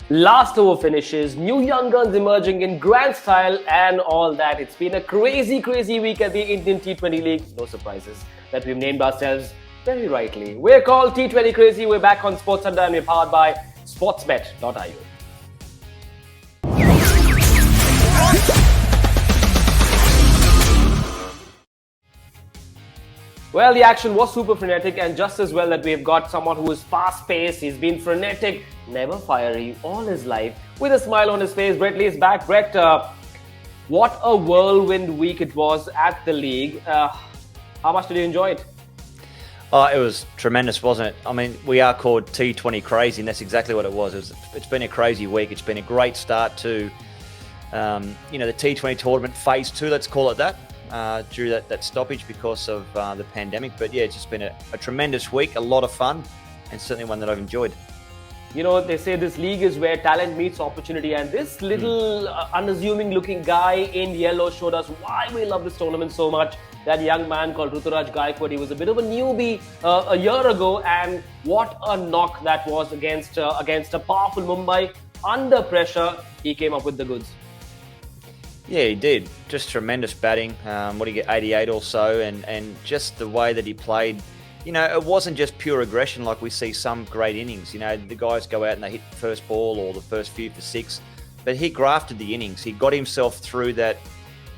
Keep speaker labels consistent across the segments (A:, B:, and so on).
A: Last over finishes, new young guns emerging in grand style, and all that. It's been a crazy, crazy week at the Indian T20 League. No surprises that we've named ourselves very rightly. We're called T20 Crazy. We're back on SportsAdda and we're powered by SportsBet.io. Well, the action was super frenetic, and just as well that we've got someone who is fast-paced. He's been frenetic, never fiery all his life. With a smile on his face, Brett Lee is back. Brett, what a whirlwind week it was at the league. How much did you enjoy it?
B: Oh, it was tremendous, wasn't it? I mean, we are called T20 Crazy, and that's exactly what it was. It's been a crazy week. It's been a great start to, the T20 tournament phase 2, let's call it that. Due to that stoppage because of the pandemic. But yeah, it's just been a tremendous week, a lot of fun, and certainly one that I've enjoyed.
A: You know, they say this league is where talent meets opportunity, and this little unassuming looking guy in yellow showed us why we love this tournament so much. That young man called Ruturaj Gaikwad, he was a bit of a newbie a year ago, and what a knock that was against a powerful Mumbai. Under pressure, he came up with the goods.
B: Yeah, he did. Just tremendous batting. What did he get, 88 or so, and just the way that he played. You know, it wasn't just pure aggression like we see some great innings. You know, the guys go out and they hit the first ball or the first few for six, but he grafted the innings. He got himself through that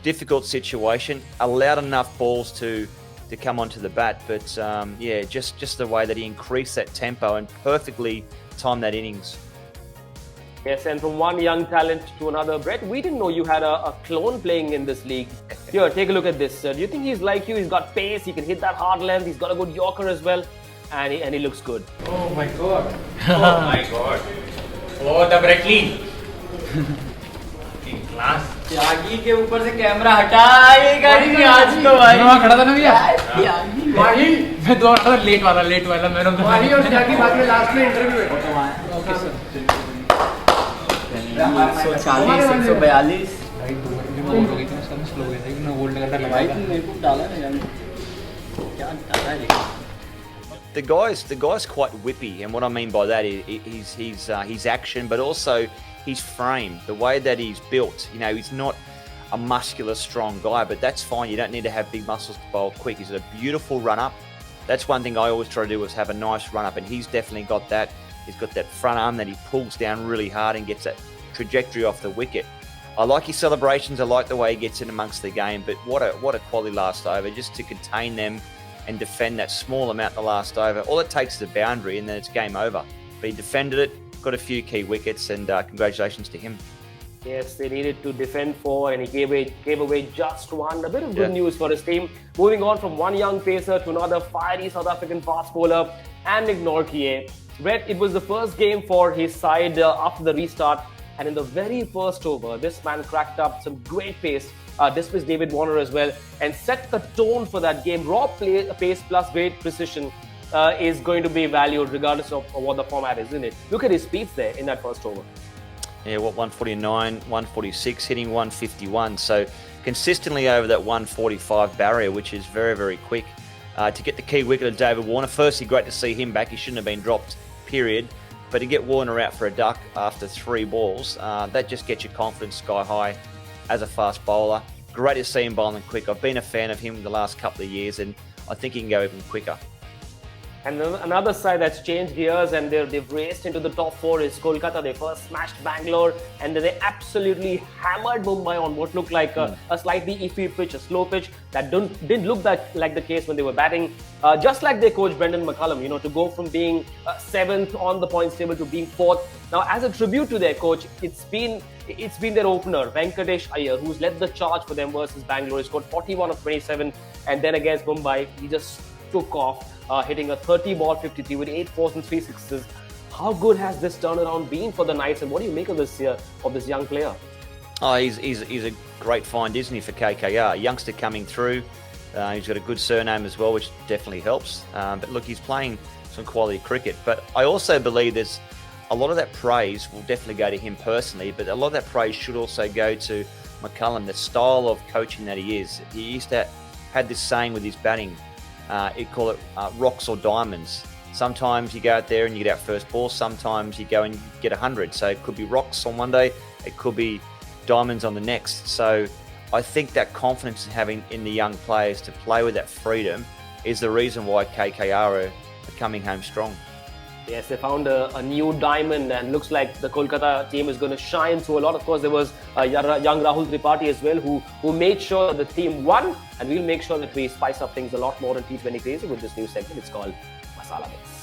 B: difficult situation, allowed enough balls to come onto the bat. But just the way that he increased that tempo and perfectly timed that innings.
A: Yes, and from one young talent to another, Brett, we didn't know you had a clone playing in this league. Here, take a look at this. Do you think he's like you? He's got pace, he can hit that hard length, he's got a good Yorker as well, and he looks good.
C: Oh my god. Oh my god. Oh, the Brett Lee. Class
D: Tyagi के ऊपर से camera हटाएगा नहीं आज तो भाई
C: वहाँ खड़ा था ना भैया
D: त्यागी
C: माही मैं दो खड़ा लेट वाला मैंने माही और त्यागी बाद में लास्ट में इंटरव्यू है ओके सर
D: 140 142
C: भाई 2 मिनट में बोल हो गई थी सर स्लो हो गया था मैं होल्ड करता लगा
D: भाई मेरे को डाला ना यार क्या डाला है लेकिन
B: The guy's quite whippy, and what I mean by that is his action, but also his frame, the way that he's built. You know, he's not a muscular, strong guy, but that's fine. You don't need to have big muscles to bowl quick. He's got a beautiful run-up. That's one thing I always try to do is have a nice run-up, and he's definitely got that. He's got that front arm that he pulls down really hard and gets that trajectory off the wicket. I like his celebrations. I like the way he gets in amongst the game, but what a quality last over, just to contain them and defend that small amount in the last over. All it takes is a boundary and then it's game over. But he defended it, got a few key wickets, and congratulations to him.
A: Yes, they needed to defend 4 and he gave away just 1. A bit of good news for his team. Moving on from one young pacer to another fiery South African fast bowler, and ignore Kie. Brett, it was the first game for his side after the restart, and in the very first over, this man cracked up some great pace, dismissed David Warner as well, and set the tone for that game. Raw pace plus great precision is going to be valued regardless of what the format is, isn't it? Look at his speeds there in that first over.
B: Yeah, 149, 146, hitting 151. So consistently over that 145 barrier, which is very, very quick. To get the key wicket of David Warner, firstly, great to see him back. He shouldn't have been dropped, period. But to get Warner out for a duck after 3 balls, that just gets your confidence sky high as a fast bowler. Great to see him bowling quick. I've been a fan of him the last couple of years, and I think he can go even quicker.
A: And another side that's changed gears and they've raced into the top 4 is Kolkata. They first smashed Bangalore, and then they absolutely hammered Mumbai on what looked like a slightly iffy pitch, a slow pitch that didn't look like the case when they were batting. Just like their coach Brendan McCullum, to go from being 7th on the points table to being 4th. Now, as a tribute to their coach, it's been their opener, Venkatesh Iyer, who's led the charge for them versus Bangalore. He scored 41 of 27, and then against Mumbai, he just took off, hitting a 30-ball 53 with 8 fours and 3 sixes. How good has this turnaround been for the Knights, and what do you make of this young player?
B: Oh, he's a great find, isn't he, for KKR? Youngster coming through. He's got a good surname as well, which definitely helps. But look, he's playing some quality cricket. But I also believe there's a lot of that praise will definitely go to him personally, but a lot of that praise should also go to McCullum, the style of coaching that he is. He used to had this saying with his batting, he'd call it rocks or diamonds. Sometimes you go out there and you get out first ball. Sometimes you go and get 100. So it could be rocks on one day. It could be diamonds on the next. So I think that confidence in having in the young players to play with that freedom is the reason why KKR are coming home strong.
A: Yes, they found a new diamond, and looks like the Kolkata team is going to shine through a lot. Of course, there was young Rahul Tripathi as well, who made sure that the team won, and we'll make sure that we spice up things a lot more in T20 Crazy with this new segment. It's called Masala Mix.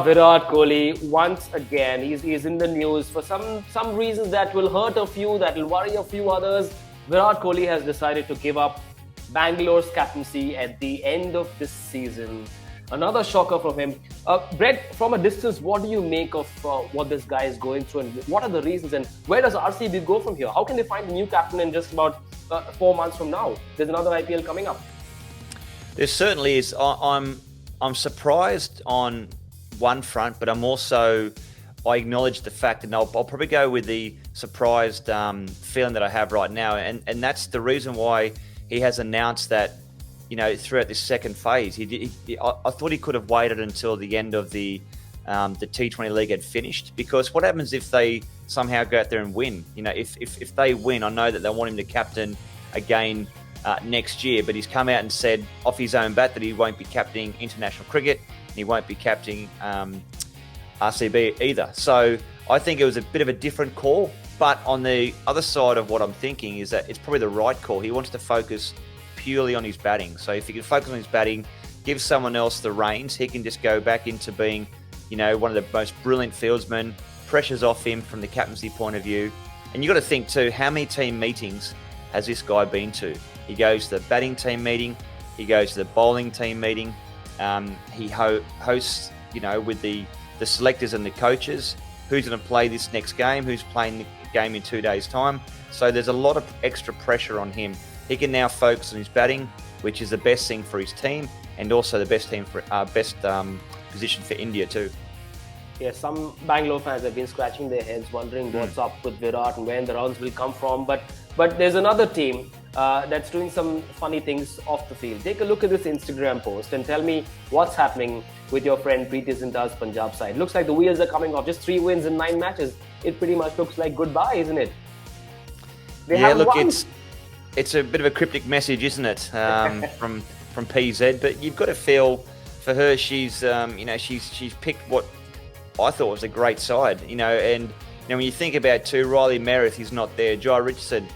A: Virat Kohli, once again, he's in the news for some reasons that will hurt a few, that will worry a few others. Virat Kohli has decided to give up Bangalore's captaincy at the end of this season. Another shocker from him. Brett, from a distance, what do you make of what this guy is going through, and what are the reasons, and where does RCB go from here? How can they find a new captain in just about 4 months from now? There's another IPL coming up.
B: There certainly is. I'm surprised on one front, but I acknowledge the fact, and I'll probably go with the surprised feeling that I have right now, and that's the reason why he has announced that, throughout this second phase, I thought he could have waited until the end of the T20 league had finished, because what happens if they somehow go out there and win? If they win, I know that they want him to captain again next year, but he's come out and said off his own bat that he won't be captaining international cricket, and he won't be captaining RCB either. So I think it was a bit of a different call. But on the other side of what I'm thinking is that it's probably the right call. He wants to focus purely on his batting. So if he can focus on his batting, give someone else the reins, he can just go back into being, one of the most brilliant fieldsmen. Pressure's off him from the captaincy point of view. And you've got to think too, how many team meetings has this guy been to? He goes to the batting team meeting. He goes to the bowling team meeting. He hosts, with the selectors and the coaches, who's going to play this next game, who's playing the game in 2 days' time. So there's a lot of extra pressure on him. He can now focus on his batting, which is the best thing for his team, and also the best position for India too.
A: Yes, some Bangalore fans have been scratching their heads, wondering what's up with Virat and where the runs will come from. But there's another team that's doing some funny things off the field. Take a look at this Instagram post and tell me what's happening with your friend Preeti Zinta's Punjab side. Looks like the wheels are coming off. Just 3 wins in 9 matches. It pretty much looks like goodbye, isn't it?
B: It's a bit of a cryptic message, isn't it, from PZ? But you've got to feel for her. She's she's picked what I thought was a great side. And when you think about too, Riley Merritt is not there. Jai Richardson,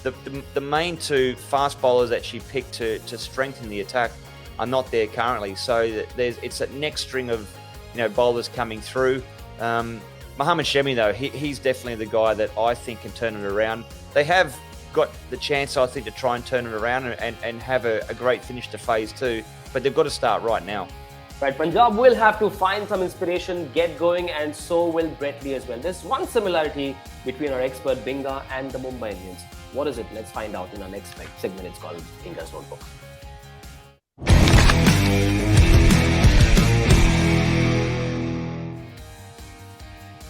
B: the main 2 fast bowlers that she picked to strengthen the attack are not there currently. So it's that next string of bowlers coming through. Mohammad Shami though, he's definitely the guy that I think can turn it around. They have got the chance, I think, to try and turn it around and have a great finish to phase 2, but they've got to start right now.
A: Right, Punjab will have to find some inspiration, get going, and so will Brett Lee as well. There's one similarity between our expert Binga and the Mumbai Indians. What is it? Let's find out in our next segment. It's called Binga's Notebook.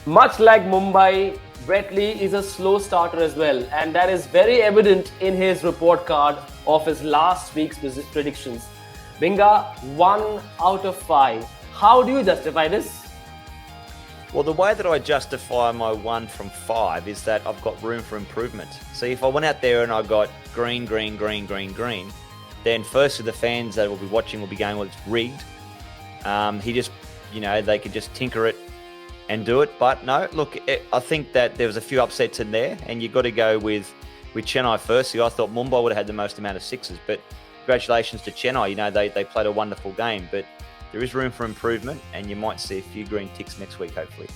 A: Much like Mumbai, Brett Lee is a slow starter as well, and that is very evident in his report card of his last week's predictions. Binga, 1 out of 5. How do you justify this?
B: Well, the way that I justify my 1 from 5 is that I've got room for improvement. See, if I went out there and I got green, then firstly the fans that will be watching will be going, well, it's rigged. He just, they could just tinker it and do it. But no, look, I think that there was a few upsets in there, and you've got to go with Chennai firstly. I thought Mumbai would have had the most amount of 6s, but congratulations to Chennai. They played a wonderful game, but there is room for improvement, and you might see a few green ticks next week, hopefully.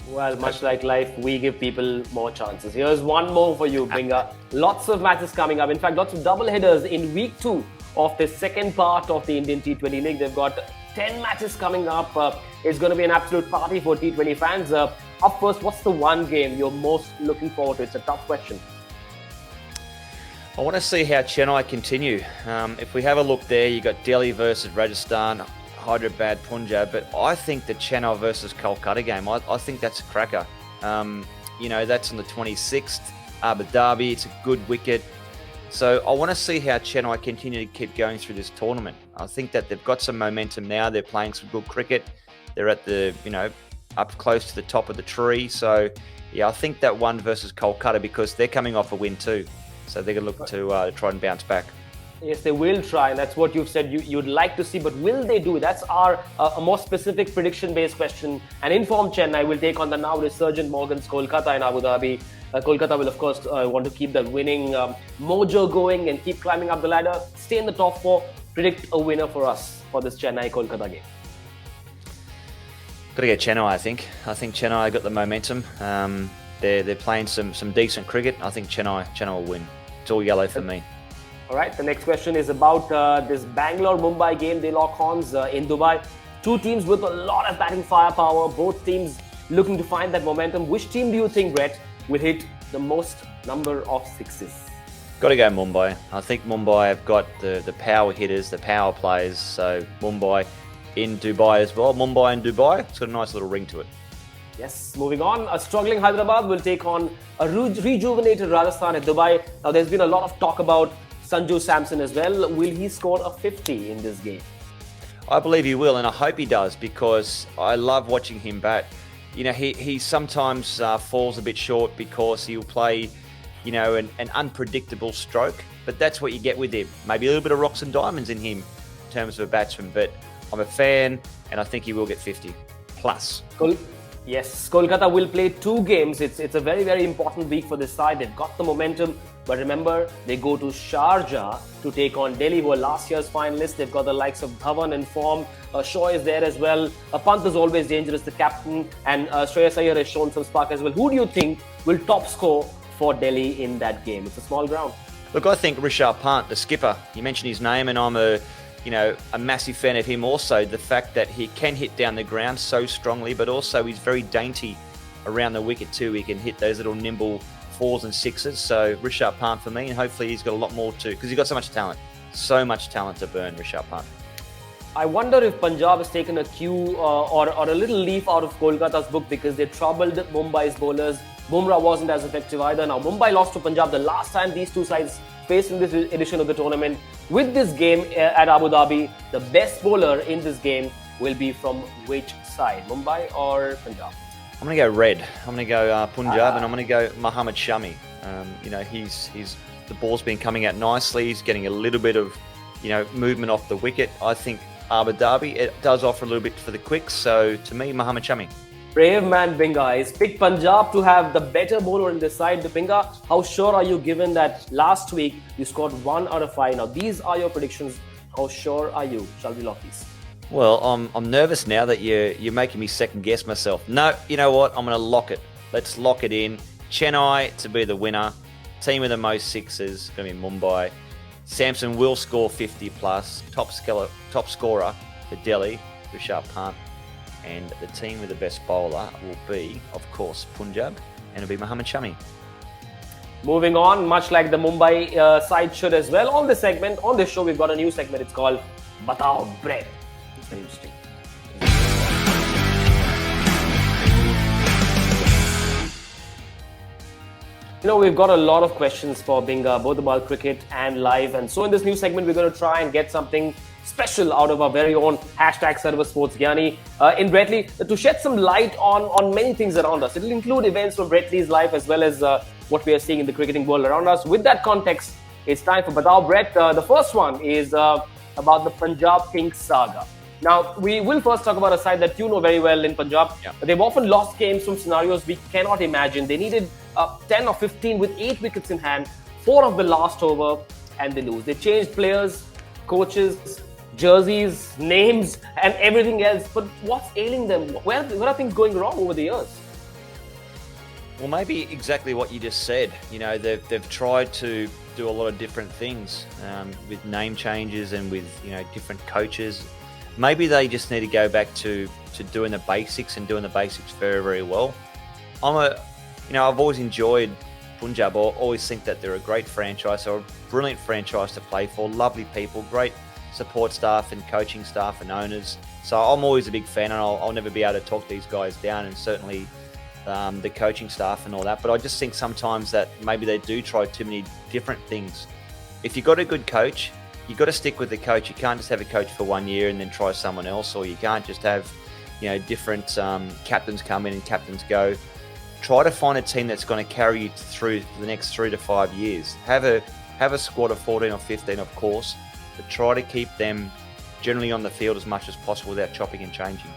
A: Well, much like life, we give people more chances. Here's one more for you, Binga. Lots of matches coming up. In fact, lots of double headers in week 2 of the second part of the Indian T20 League. They've got 10 matches coming up. It's going to be an absolute party for T20 fans. Up first, what's the one game you're most looking forward to? It's a tough question.
B: I want to see how Chennai continue. If we have a look there, you got Delhi versus Rajasthan, Hyderabad, Punjab, but I think the Chennai versus Kolkata game, I think that's a cracker. That's on the 26th. Abu Dhabi. It's a good wicket. So I want to see how Chennai continue to keep going through this tournament. I think that they've got some momentum now. They're playing some good cricket. They're at the, up close to the top of the tree. So, yeah, I think that one versus Kolkata, because they're coming off a win too. So they're going to look to try and bounce back.
A: Yes, they will try, and that's what you've said you'd like to see, but will they do it? That's our a more specific prediction-based question. And informed Chennai will take on the now resurgent Morgan's Kolkata in Abu Dhabi. Kolkata will, of course, want to keep that winning mojo going and keep climbing up the ladder, stay in the top 4, predict a winner for us for this Chennai-Kolkata game.
B: Got to get Chennai, I think. I think Chennai got the momentum. They're playing some decent cricket. I think Chennai will win. It's all yellow for me.
A: All right, the next question is about this Bangalore-Mumbai game. They lock horns in Dubai. Two teams with a lot of batting firepower. Both teams looking to find that momentum. Which team do you think, Brett, will hit the most number of sixes?
B: Got to go Mumbai. I think Mumbai have got the power hitters, the power players. So Mumbai in Dubai as well. Mumbai in Dubai. It's got a nice little ring to it.
A: Yes, moving on. A struggling Hyderabad will take on a rejuvenated Rajasthan at Dubai. Now, there's been a lot of talk about Sanju Samson as well. Will he score a 50 in this game?
B: I believe he will, and I hope he does, because I love watching him bat. He sometimes falls a bit short because he'll play, an unpredictable stroke. But that's what you get with him. Maybe a little bit of rocks and diamonds in him in terms of a batsman. But I'm a fan, and I think he will get 50 plus.
A: Yes, Kolkata will play 2 games. It's a very, very important week for this side. They've got the momentum. But remember, they go to Sharjah to take on Delhi, who were last year's finalists. They've got the likes of Dhawan in form. Shaw is there as well. Pant is always dangerous, the captain. And Shreyas Iyer has shown some spark as well. Who do you think will top score for Delhi in that game? It's a small ground.
B: Look, I think Rishabh Pant, the skipper, you mentioned his name, and I'm a massive fan of him also. The fact that he can hit down the ground so strongly, but also he's very dainty around the wicket too. He can hit those little nimble 4s and 6s. So Rishabh Pant for me, and hopefully he's got a lot more too, because he's got so much talent to burn, Rishabh Pant.
A: I wonder if Punjab has taken a cue or a little leaf out of Kolkata's book, because they troubled Mumbai's bowlers. Bumrah wasn't as effective either. Now, Mumbai lost to Punjab the last time these two sides faced in this edition of the tournament. With this game at Abu Dhabi, the best bowler in this game will be from which side, Mumbai or Punjab?
B: I'm going to go red. I'm going to go Punjab, and I'm going to go Mohammad Shami. He's the ball's been coming out nicely. He's getting a little bit of, movement off the wicket. I think Abu Dhabi, it does offer a little bit for the quicks. So to me, Mohammad Shami.
A: Brave man Binga is picked Punjab to have the better bowler in this side. Binga, how sure are you, given that last week you scored 1 out of 5? Now these are your predictions. How sure are you? Shall we lock these?
B: Well, I'm nervous now that you're making me second guess myself. No, you know what? I'm going to lock it. Let's lock it in. Chennai to be the winner. Team with the most sixes going to be Mumbai. Samson will score 50 plus. Top scorer for Delhi, Rishabh Pant. And the team with the best bowler will be, of course, Punjab, and it'll be Mohammad Shami.
A: Moving on, much like the Mumbai side should as well. On this segment, on this show, we've got a new segment. It's called Batao Brett. It's very interesting. We've got a lot of questions for Binga, both about cricket and live. And so in this new segment, we're going to try and get something special out of our very own #ServaSportsGyani in Bretley to shed some light on many things around us. It will include events from Bretley's life as well as what we are seeing in the cricketing world around us. With that context, it's time for Batao Brett. The first one is about the Punjab Kings saga. Now, we will first talk about a side that you know very well in Punjab.
B: Yeah.
A: They've often lost games from scenarios we cannot imagine. They needed 10 or 15 with 8 wickets in hand, 4 of the last over, and they lose. They changed players, coaches, jerseys, names, and everything else. But what's ailing them? Where are things going wrong over the years?
B: Well, maybe exactly what you just said. They've tried to do a lot of different things with name changes and with different coaches. Maybe they just need to go back to doing the basics and doing the basics very, very well. I've always enjoyed Punjab. I always think that they're a great franchise, or a brilliant franchise to play for. Lovely people, great support staff and coaching staff and owners. So I'm always a big fan, and I'll never be able to talk these guys down. And certainly, the coaching staff and all that. But I just think sometimes that maybe they do try too many different things. If you've got a good coach, you've got to stick with the coach. You can't just have a coach for 1 year and then try someone else, or you can't just have, different captains come in and captains go. Try to find a team that's going to carry you through the next 3 to 5 years. Have a squad of 14 or 15, of course, but try to keep them generally on the field as much as possible without chopping and changing.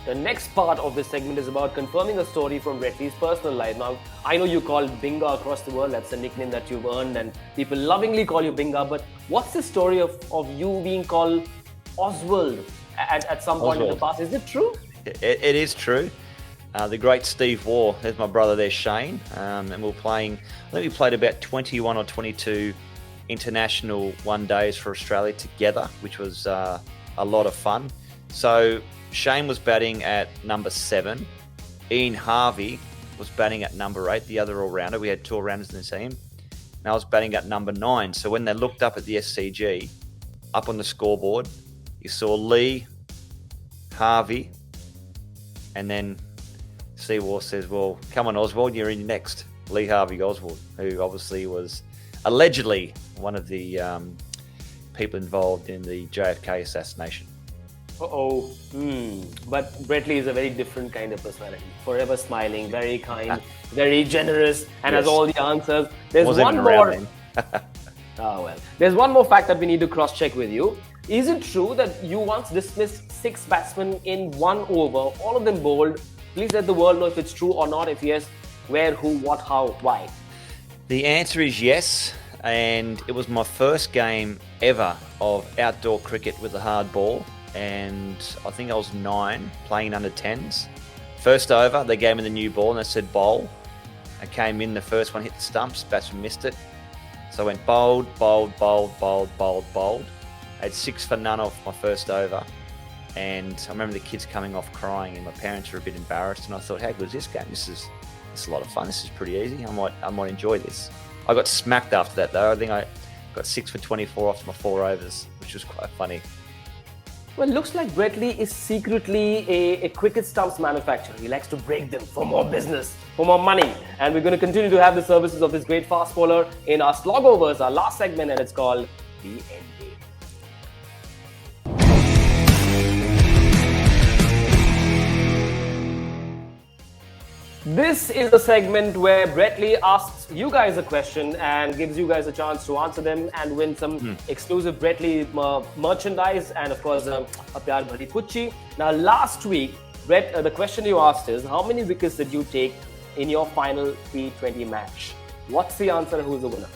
A: The next part of this segment is about confirming a story from Brett Lee's personal life. Now, I know you call Binga across the world. That's a nickname that you've earned and people lovingly call you Binga. But what's the story of you being called Oswald at some point in the past? Is it true?
B: It is true. The great Steve Waugh, there's my brother there, Shane, and we're playing, I think we played about 21 or 22 international one days for Australia together, which was a lot of fun. So Shane was batting at number 7. Ian Harvey was batting at number 8, the other all-rounder. We had 2 all-rounders in the team. And I was batting at number 9. So when they looked up at the SCG, up on the scoreboard, you saw Lee, Harvey, and then Steve Waugh says, well, come on, Oswald, you're in next. Lee Harvey Oswald, who obviously was allegedly one of the people involved in the JFK assassination.
A: But Brett Lee is a very different kind of personality. Forever smiling, very kind, very generous, and has all the answers. There's one more. There's one more fact that we need to cross-check with you. Is it true that you once dismissed 6 batsmen in 1 over, all of them bowled? Please let the world know if it's true or not. If yes, where, who, what, how, why?
B: The answer is yes, and it was my first game ever of outdoor cricket with a hard ball. And I think I was 9 playing under 10s. First over, they gave me the new ball and they said bowl. I came in, the first one hit the stumps, batsman missed it. So I went bowled. I had 6 for none off my first over. And I remember the kids coming off crying and my parents were a bit embarrassed. And I thought, how good is this game? This is a lot of fun. This is pretty easy. I might enjoy this. I got smacked after that though. I think I got 6 for 24 off my 4 overs, which was quite funny.
A: Well, it looks like Brett Lee is secretly a cricket stumps manufacturer. He likes to break them for more business, for more money. And we're going to continue to have the services of this great fast bowler in our slogovers, our last segment, and it's called The End Game. This is a segment where Brett Lee asks you guys a question and gives you guys a chance to answer them and win some exclusive Brett Lee merchandise and, of course, a Pyar Bhari Pucchi. Now, last week, Brett, the question you asked is, how many wickets did you take in your final T20 match? What's the answer? Who's the winner?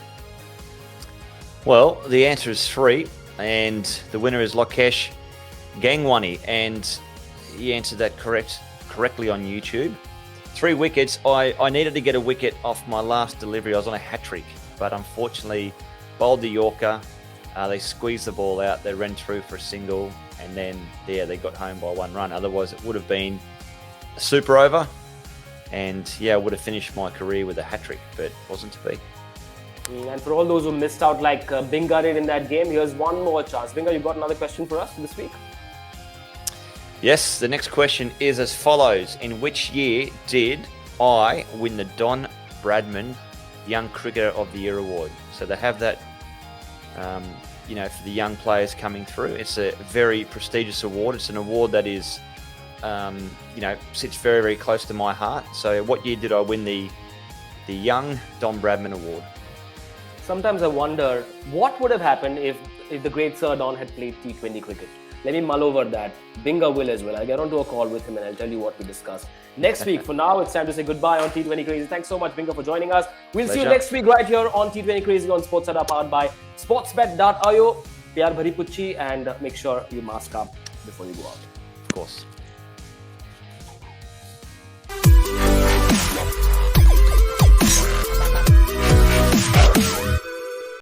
B: Well, the answer is 3, and the winner is Lokesh Gangwani, and he answered that correctly on YouTube. 3 wickets. I needed to get a wicket off my last delivery. I was on a hat-trick, but unfortunately bowled the Yorker. They squeezed the ball out. They ran through for a single, and then they got home by 1 run. Otherwise, it would have been a super over, and I would have finished my career with a hat-trick, but it wasn't to be.
A: And for all those who missed out, like Binga did in that game, here's one more chance. Binga, you got another question for us this week?
B: Yes, the next question is as follows. In which year did I win the Don Bradman Young Cricketer of the Year award? So they have that, for the young players coming through. It's a very prestigious award. It's an award that is, sits very, very close to my heart. So what year did I win the Young Don Bradman Award?
A: Sometimes I wonder what would have happened if the great Sir Don had played T20 cricket. Let me mull over that. Binga will as well. I'll get onto a call with him and I'll tell you what we discussed next week. For now, it's time to say goodbye on T20 Crazy. Thanks so much, Binga, for joining us. We'll see you next week right here on T20 Crazy on SportsAdda, powered by sportsbet.io. Pyar Bhari Pucchi, and make sure you mask up before you go out.
B: Of course.